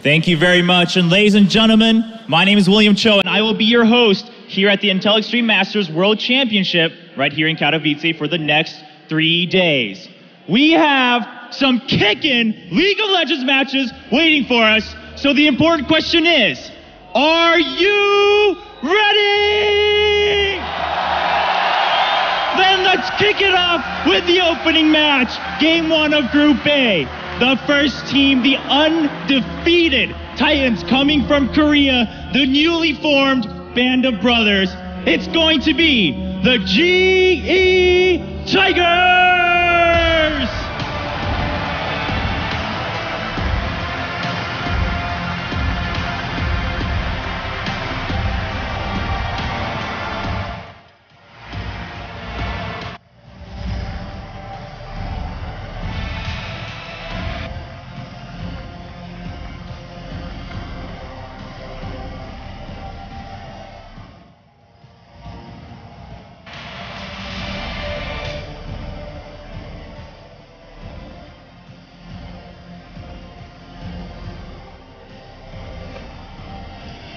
Thank you very much. And ladies and gentlemen, my name is William Cho, and I will be your host here at the Intel Extreme Masters World Championship right here in Katowice for the next 3 days. We have some kickin' League of Legends matches waiting for us. So the important question is, are you ready? Then let's kick it off with the opening match, Game 1 of Group A. The first team, the undefeated Titans coming from Korea, the newly formed Band of Brothers. It's going to be the GE Tigers!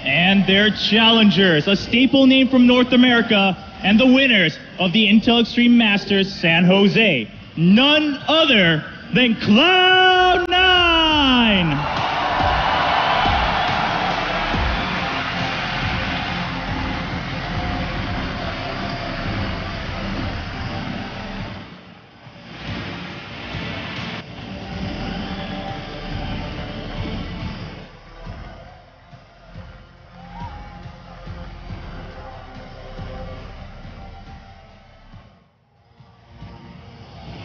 And their challengers, a staple name from North America, and the winners of the Intel Extreme Masters San Jose, none other than Cloud9!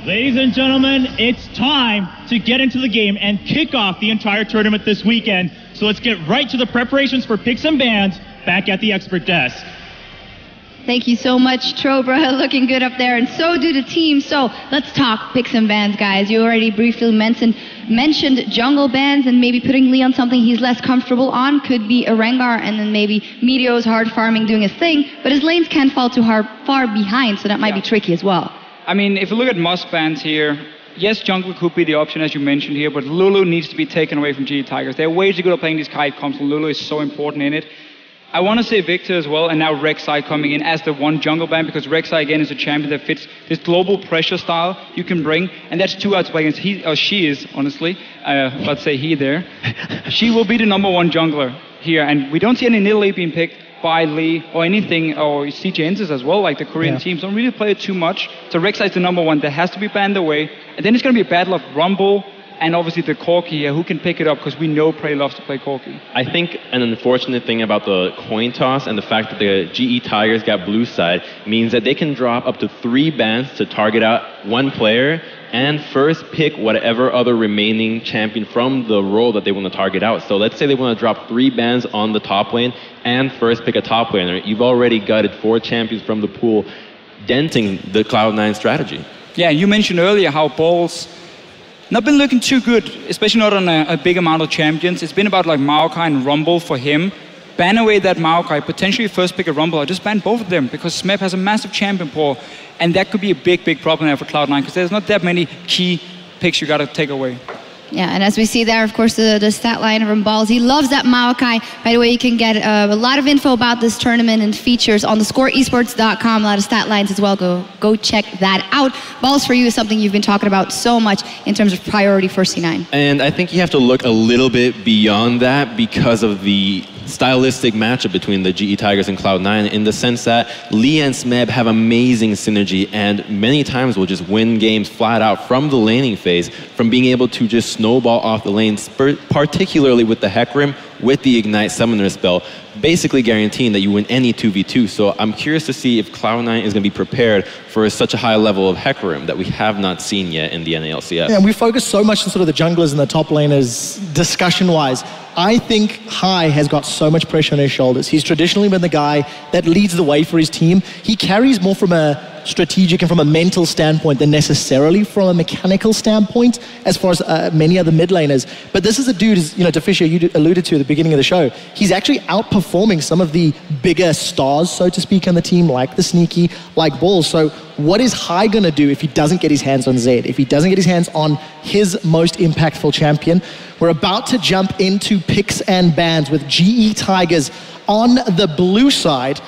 Ladies and gentlemen, it's time to get into the game and kick off the entire tournament this weekend. So let's get right to the preparations for picks and bans back at the expert desk. Thank you so much, Trobra. Looking good up there, and so do the team. So let's talk picks and bans, guys. You already briefly mentioned jungle bans, and maybe putting Lee on something he's less comfortable on could be a Rengar, and then maybe Meteo's hard farming doing his thing, but his lanes can't fall too far behind, so that might be tricky as well. I mean, if you look at must bans here, yes, jungle could be the option as you mentioned here, but Lulu needs to be taken away from GE Tigers. They're way too good at playing these kite comps, and Lulu is so important in it. I want to say Victor as well, and now Rek'Sai coming in as the one jungle ban, because Rek'Sai again is a champion that fits this global pressure style you can bring, and that's too hard to play against. He, or she is, honestly, let's say he there. She will be the #1 jungler here, and we don't see any Nidalee being picked by Lee or anything, or CJ Ensis as well, like the Korean teams don't really play it too much. So Rek'Sai is the #1 that has to be banned away, and then it's going to be a battle of Rumble and obviously the Corki here, who can pick it up, because we know Prey loves to play Corki. I think an unfortunate thing about the coin toss and the fact that the GE Tigers got blue side means that they can drop up to 3 bans to target out one player and first pick whatever other remaining champion from the role that they want to target out. So let's say they want to drop 3 bans on the top lane and first pick a top laner. You've already gutted 4 champions from the pool, denting the Cloud9 strategy. Yeah, you mentioned earlier how Ball's not been looking too good, especially not on a big amount of champions. It's been about like Maokai and Rumble for him. Ban away that Maokai, potentially first pick a Rumble, or just ban both of them, because Smeb has a massive champion pool, and that could be a big, big problem there for Cloud9, because there's not that many key picks you got to take away. Yeah, and as we see there, of course, the stat line from Balls. He loves that Maokai. By the way, you can get a lot of info about this tournament and features on thescoreesports.com. A lot of stat lines as well. Go check that out. Balls for you is something you've been talking about so much in terms of priority for C9. And I think you have to look a little bit beyond that because of the stylistic matchup between the GE Tigers and Cloud9, in the sense that Lee and Smeb have amazing synergy and many times will just win games flat out from the laning phase, from being able to just snowball off the lanes, particularly with the Hecarim, with the Ignite Summoner spell, basically guaranteeing that you win any 2v2. So I'm curious to see if Cloud9 is going to be prepared for such a high level of Hecarim that we have not seen yet in the NALCS. Yeah, we focus so much on sort of the junglers and the top laners discussion-wise. I think Hai has got so much pressure on his shoulders. He's traditionally been the guy that leads the way for his team. He carries more from a strategic and from a mental standpoint than necessarily from a mechanical standpoint as far as many other mid laners. But this is a dude, you know, Fisher, you alluded to at the beginning of the show. He's actually outperforming some of the bigger stars, so to speak, on the team, like the Sneaky, like Balls. So what is Hai going to do if he doesn't get his hands on Zed, if he doesn't get his hands on his most impactful champion? We're about to jump into picks and bans with GE Tigers on the blue side.